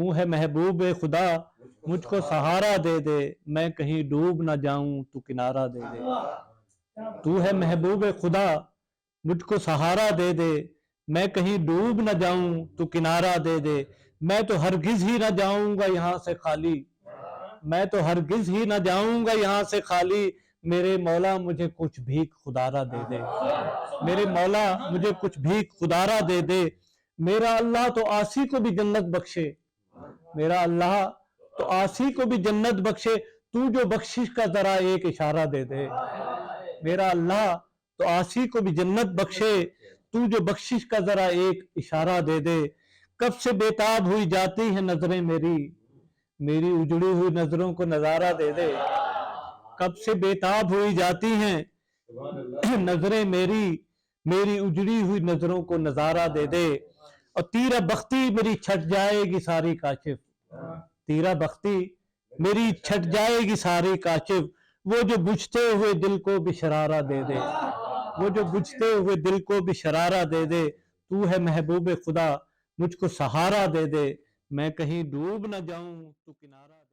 तू है महबूब खुदा मुझको सहारा दे दे, मैं कहीं डूब ना जाऊं तू किनारा दे दे। तू है महबूब खुदा मुझको सहारा दे दे, मैं कहीं डूब ना जाऊं तू किनारा दे दे। मैं तो हरगिज ही ना जाऊंगा यहाँ से खाली, मैं तो हरगिज ही ना जाऊंगा यहाँ से खाली, मेरे मौला मुझे कुछ भीख खुदारा दे दे, मेरे मौला मुझे कुछ भीख खुदारा दे दे। मेरा अल्लाह तो आसी को भी जन्नत बख्शे, मेरा अल्लाह तो आसी को भी जन्नत बख्शे, तू जो बख्शिश का जरा एक इशारा दे दे। मेरा अल्लाह तो आसी को भी जन्नत बख्शे, तू जो बख्शिश का जरा एक इशारा दे दे। कब से बेताब हुई जाती है नजरें मेरी, मेरी उजड़ी हुई नजरों को नजारा दे दे। कब से बेताब हुई जाती हैं नजरें मेरी, मेरी उजड़ी हुई नजरों को नजारा दे दे। और तीरा बख्ती मेरी छट जाएगी सारी काशिफ, तीरा बख्ती मेरी छट जाएगी सारी काशिफ, वो जो बुझते हुए दिल को भी शरारा दे दे, वो जो बुझते हुए दिल को भी शरारा दे दे। तू है महबूब खुदा मुझको सहारा दे दे, मैं कहीं डूब ना जाऊं तू किनारा